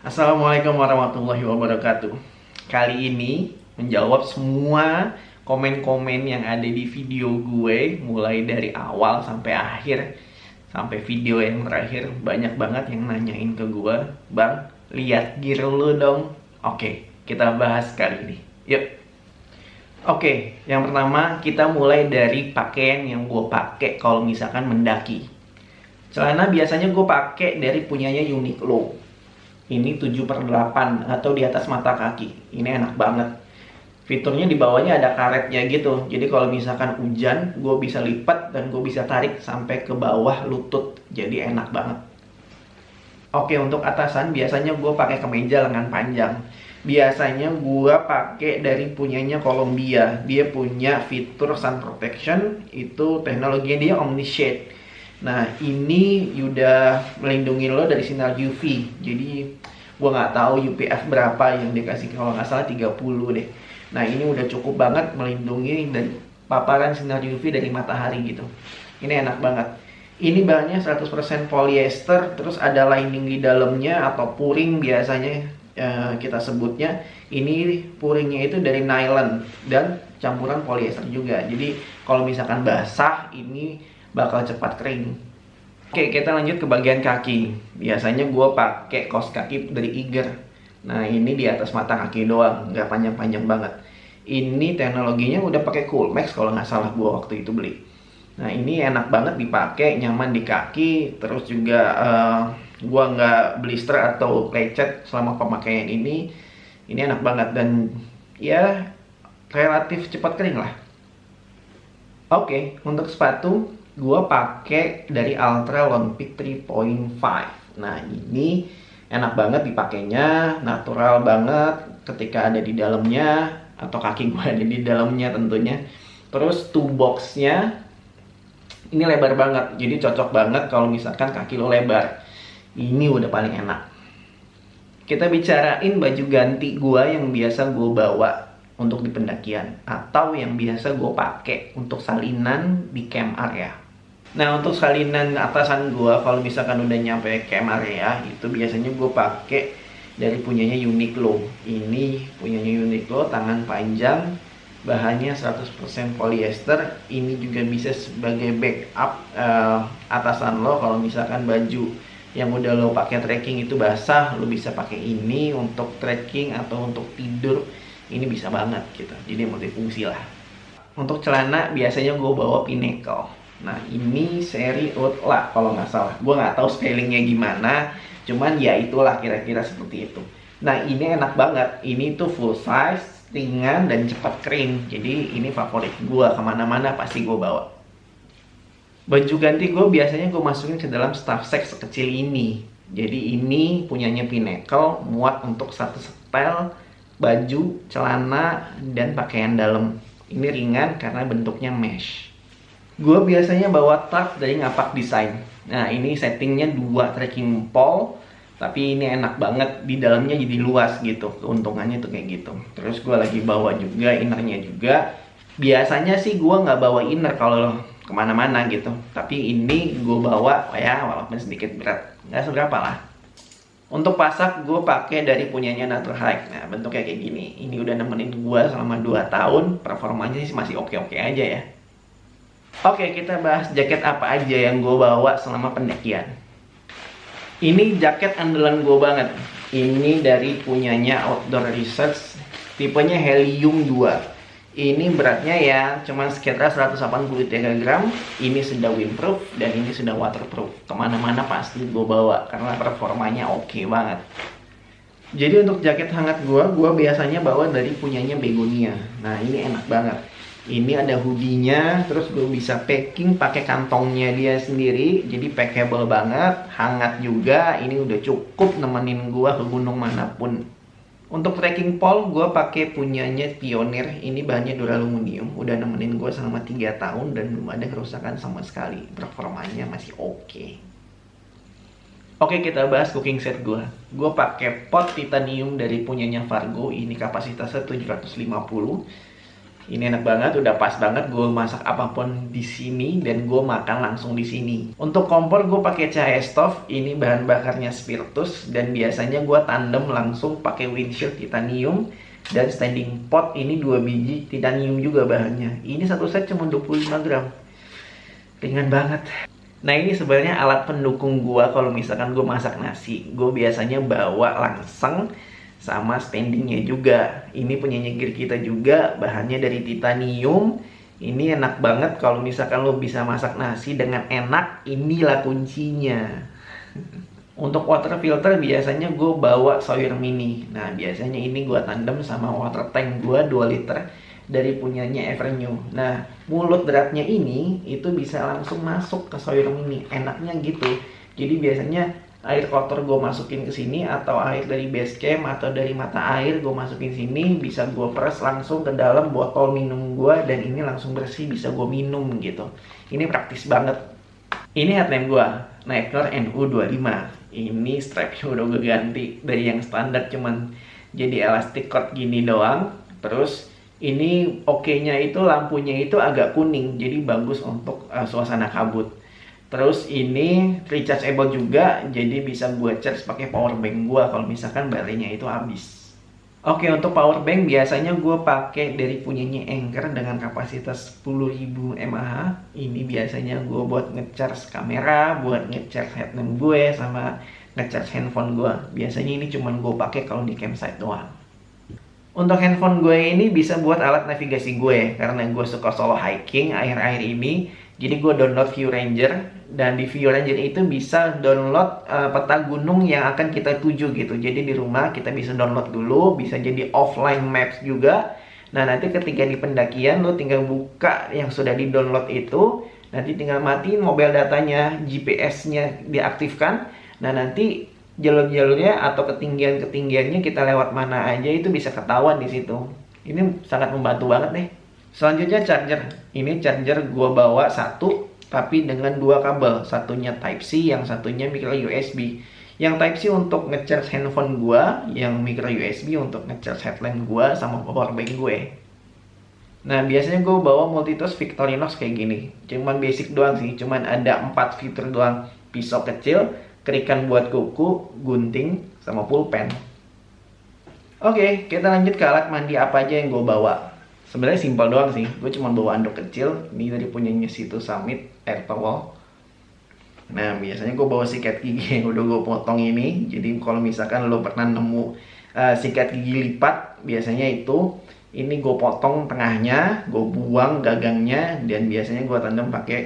Assalamualaikum warahmatullahi wabarakatuh. Kali ini menjawab semua komen-komen yang ada di video gue, mulai dari awal sampai akhir, sampai video yang terakhir. Banyak banget yang nanyain ke gue, "Bang, lihat gear lu dong." Oke, kita bahas kali ini. Yuk. Oke, yang pertama kita mulai dari pakaian yang gue pakai kalau misalkan mendaki. Celana biasanya gue pakai dari punyanya Uniqlo. Ini 7/8 atau di atas mata kaki. Ini enak banget. Fiturnya di bawahnya ada karetnya gitu. Jadi kalau misalkan hujan, gue bisa lipat dan gue bisa tarik sampai ke bawah lutut. Jadi enak banget. Oke, untuk atasan biasanya gue pakai kemeja lengan panjang. Biasanya gue pakai dari punyanya Columbia. Dia punya fitur sun protection. Itu teknologinya dia Omni-Shade. Nah, ini udah melindungi lo dari sinar UV. Jadi gua nggak tahu UPF berapa yang dikasih, kalau nggak salah 30 deh. Nah, ini udah cukup banget melindungi dari paparan sinar UV dari matahari gitu. Ini enak banget. Ini bahannya 100% polyester, terus ada lining di dalamnya atau puring biasanya kita sebutnya. Ini puringnya itu dari nylon dan campuran polyester juga. Jadi kalau misalkan basah, ini bakal cepat kering. Oke, kita lanjut ke bagian kaki. Biasanya gue pakai kaos kaki dari Iger. Nah, ini di atas mata kaki doang, nggak panjang-panjang banget. Ini teknologinya udah pakai Coolmax kalau nggak salah gue waktu itu beli. Nah, ini enak banget dipakai, nyaman di kaki. Terus juga gue nggak blister atau lecet selama pemakaian ini. Ini enak banget dan ya relatif cepat kering lah. Oke, untuk sepatu gue pakai dari Altra Lone Peak 3.5. Nah, ini enak banget dipakainya, natural banget ketika ada di dalamnya atau kaki gue ada di dalamnya tentunya. Terus toe boxnya ini lebar banget, jadi cocok banget kalau misalkan kaki lo lebar. Ini udah paling enak. Kita bicarain baju ganti gue yang biasa gue bawa untuk di pendakian atau yang biasa gue pakai untuk salinan di camp area. Nah, untuk salinan atasan gue kalau misalkan udah nyampe camp area itu biasanya gue pakai dari punyanya Uniqlo. Ini punyanya Uniqlo, tangan panjang, bahannya 100% polyester. Ini juga bisa sebagai backup atasan lo kalau misalkan baju yang udah lo pakai trekking itu basah, lo bisa pakai ini untuk trekking atau untuk tidur. Ini bisa banget gitu, jadi multifungsi lah. Untuk celana biasanya gue bawa Pinnacle. Nah, ini seri Outla kalau nggak salah. Gue nggak tahu spellingnya gimana, cuman ya itulah kira-kira seperti itu. Nah, ini enak banget. Ini tuh full size, ringan dan cepat kering. Jadi ini favorit gue, kemana-mana pasti gue bawa. Baju ganti gue biasanya gue masukin ke dalam stuff sack sekecil ini. Jadi ini punyanya Pinnacle, muat untuk satu setel baju, celana, dan pakaian dalam. Ini ringan karena bentuknya mesh. Gue biasanya bawa tarp dari Ngapak Design. Nah, ini settingnya 2 trekking pole, tapi ini enak banget, di dalamnya jadi luas gitu. Keuntungannya tuh kayak gitu. Terus gue lagi bawa juga innernya juga. Biasanya sih gue nggak bawa inner kalau kemana-mana gitu. Tapi ini gue bawa ya walaupun sedikit berat, nggak seberapa lah. Untuk pasak gue pakai dari punyanya Naturhike. Nah, bentuknya kayak gini. Ini udah nemenin gue selama 2 tahun. Performanya sih masih oke-oke aja ya. Oke, kita bahas jaket apa aja yang gue bawa selama pendakian. Ini jaket andalan gue banget. Ini dari punyanya Outdoor Research, tipenya Helium 2. Ini beratnya ya cuma sekitar 183 gram. Ini sudah windproof dan ini sudah waterproof. Kemana-mana pasti gue bawa karena performanya oke banget. Jadi untuk jaket hangat gue biasanya bawa dari punyanya Begonia. Nah, ini enak banget. Ini ada hoodie-nya, terus gue bisa packing pakai kantongnya dia sendiri, jadi packable banget, hangat juga. Ini udah cukup nemenin gue ke gunung manapun. Untuk trekking pole gue pakai punyanya Pioneer. Ini bahannya duraluminium, udah nemenin gue selama 3 tahun dan belum ada kerusakan sama sekali. Performanya masih oke. Oke, kita bahas cooking set gue. Gue pakai pot titanium dari punyanya Fargo. Ini kapasitasnya 750. Ini enak banget, udah pas banget gue masak apapun di sini dan gue makan langsung di sini. Untuk kompor gue pakai cahaya stove, ini bahan bakarnya Spiritus dan biasanya gue tandem langsung pakai windshield titanium dan standing pot ini 2 biji titanium juga bahannya. Ini satu set cuma 25 gram. Ringan banget. Nah, ini sebenarnya alat pendukung gue kalau misalkan gue masak nasi. Gue biasanya bawa langseng sama standingnya juga. Ini punyanya gear kita juga, bahannya dari titanium. Ini enak banget kalau misalkan lo bisa masak nasi dengan enak. Inilah kuncinya. Untuk water filter biasanya gue bawa Sawyer Mini. Nah, biasanya ini gue tandem sama water tank gue 2 liter dari punyanya Evernew. Nah, mulut dratnya ini itu bisa langsung masuk ke Sawyer Mini. Enaknya gitu. Jadi biasanya air kotor gue masukin ke sini atau air dari base camp atau dari mata air gue masukin sini, bisa gue peres langsung ke dalam botol minum gue dan ini langsung bersih, bisa gue minum gitu. Ini praktis banget. Ini headlamp gue, Naker NU25. Ini strapnya udah gue ganti dari yang standar cuman jadi elastic cord gini doang. Terus ini oke-nya itu lampunya itu agak kuning, jadi bagus untuk suasana kabut. Terus ini rechargeable juga, jadi bisa gue charge pakai power bank gue kalau misalkan baterainya itu habis. Oke, untuk power bank biasanya gue pakai dari punyanya Anker dengan kapasitas 10.000 mAh. Ini biasanya gue buat ngecharge kamera, buat ngecharge headlamp gue, sama ngecharge handphone gue. Biasanya ini cuman gue pakai kalau di campsite doang. Untuk handphone gue ini bisa buat alat navigasi gue, karena gue suka solo hiking akhir-akhir ini. Jadi gue download View Ranger, dan di View Ranger itu bisa download peta gunung yang akan kita tuju gitu. Jadi di rumah kita bisa download dulu, bisa jadi offline maps juga. Nah, nanti ketika di pendakian lo tinggal buka yang sudah di download itu, nanti tinggal matiin mobile datanya, GPS-nya diaktifkan. Nah, nanti jalur-jalurnya atau ketinggian-ketinggiannya kita lewat mana aja itu bisa ketahuan di situ. Ini sangat membantu banget nih. Selanjutnya charger. Ini charger gue bawa satu tapi dengan 2 kabel. Satunya Type-C, yang satunya micro USB. Yang Type-C untuk ngecharge handphone gue, yang micro USB untuk ngecharge headlamp gue sama power bank gue. Nah, biasanya gue bawa multitools Victorinox kayak gini. Cuman basic doang sih, cuman ada 4 fitur doang. Pisau kecil, kerikan buat kuku, gunting, sama pulpen. Oke, kita lanjut ke alat mandi apa aja yang gue bawa. Sebenarnya simpel doang sih, gue cuma bawa anduk kecil. Ini dari punyanya Situ Summit Air Towel. Nah, biasanya gue bawa sikat gigi yang udah gue potong ini. Jadi kalau misalkan lo pernah nemu sikat gigi lipat, biasanya itu ini gue potong tengahnya, gue buang gagangnya, dan biasanya gue tandem pakai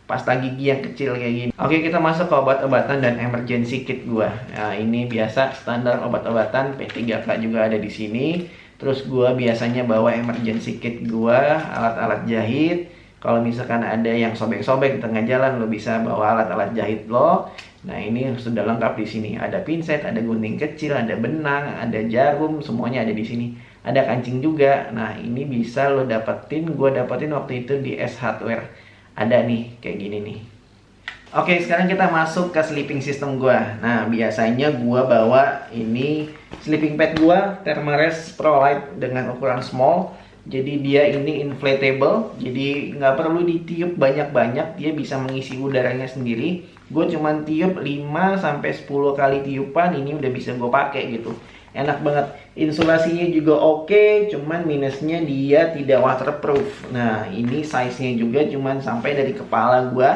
pasta gigi yang kecil kayak gini. Oke, kita masuk ke obat-obatan dan emergency kit gue. Nah, ini biasa standar obat-obatan, P3K juga ada di sini. Terus gue biasanya bawa emergency kit gue, alat-alat jahit. Kalau misalkan ada yang sobek-sobek di tengah jalan, lo bisa bawa alat-alat jahit lo. Nah, ini sudah lengkap di sini. Ada pinset, ada gunting kecil, ada benang, ada jarum, semuanya ada di sini. Ada kancing juga. Nah, ini bisa lo dapetin. Gue dapetin waktu itu di S Hardware. Ada nih, kayak gini nih. Oke, sekarang kita masuk ke sleeping system gue. Nah, biasanya gue bawa ini sleeping pad gue, Thermarest Pro Light dengan ukuran small. Jadi dia ini inflatable, jadi nggak perlu ditiup banyak-banyak, dia bisa mengisi udaranya sendiri. Gue cuman tiup 5-10 kali tiupan, ini udah bisa gue pakai gitu. Enak banget. Insulasinya juga oke, cuman minusnya dia tidak waterproof. Nah, ini size-nya juga cuman sampai dari kepala gue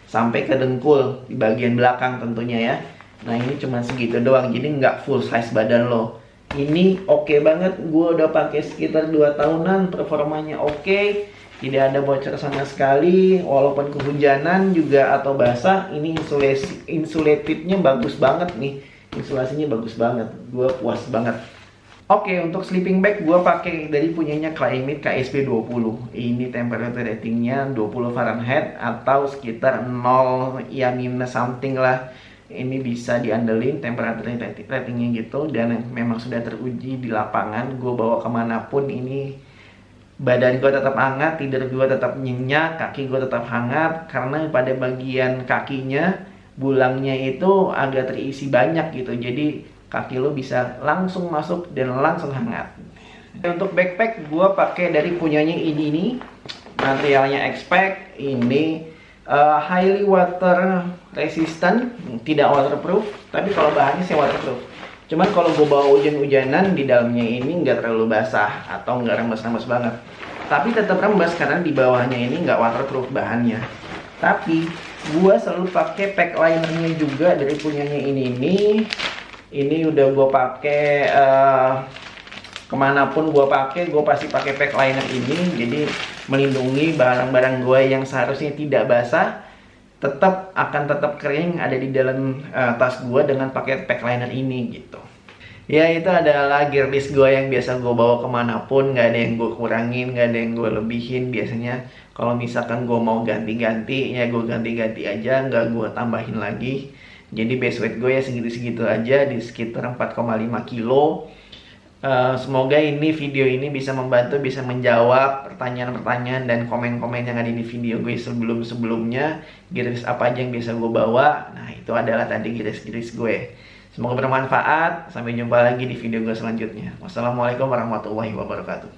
sampai ke dengkul di bagian belakang tentunya ya. Nah, ini cuma segitu doang, jadi nggak full size badan lo. Ini oke banget, gue udah pakai sekitar 2 tahunan, performanya oke, tidak ada bocor sama sekali, walaupun kehujanan juga atau basah. Ini insulatifnya bagus banget nih, insulasinya bagus banget, gue puas banget. Oke, untuk sleeping bag gue pakai dari punyanya Climate KSP20. Ini temperature ratingnya 20 Fahrenheit atau sekitar 0 ya minus something lah. Ini bisa diandelin temperature ratingnya gitu, dan memang sudah teruji di lapangan. Gue bawa kemanapun ini badan gue tetap hangat, tidur gue tetap nyenyak, kaki gue tetap hangat, karena pada bagian kakinya bulangnya itu agak terisi banyak gitu, jadi kaki lo bisa langsung masuk dan langsung hangat. Untuk backpack gue pakai dari punyanya ini materialnya X-Pack. Ini highly water resistant, tidak waterproof, tapi kalau bahannya sih waterproof. Cuman kalau gue bawa hujan-hujanan, di dalamnya ini nggak terlalu basah atau nggak rembes-rembes banget. Tapi tetap rembes karena di bawahnya ini nggak waterproof bahannya. Tapi gue selalu pakai pack linernya juga dari punyanya ini. Ini udah gue pakai kemanapun gue pasti pakai pack liner ini. Jadi melindungi barang-barang gue yang seharusnya tidak basah akan tetap kering ada di dalam tas gue dengan pakai pack liner ini gitu. Ya, itu adalah gear list gue yang biasa gue bawa kemanapun. Gak ada yang gue kurangin, gak ada yang gue lebihin. Biasanya kalau misalkan gue mau ganti-ganti, ya gue ganti-ganti aja, nggak gue tambahin lagi. Jadi base weight gue ya segitu-segitu aja, di sekitar 4,5 kilo. Semoga video ini bisa membantu, bisa menjawab pertanyaan-pertanyaan dan komen-komen yang ada di video gue sebelum-sebelumnya. Gear list apa aja yang bisa gue bawa. Nah, itu adalah tadi gear list gue. Semoga bermanfaat. Sampai jumpa lagi di video gue selanjutnya. Wassalamualaikum warahmatullahi wabarakatuh.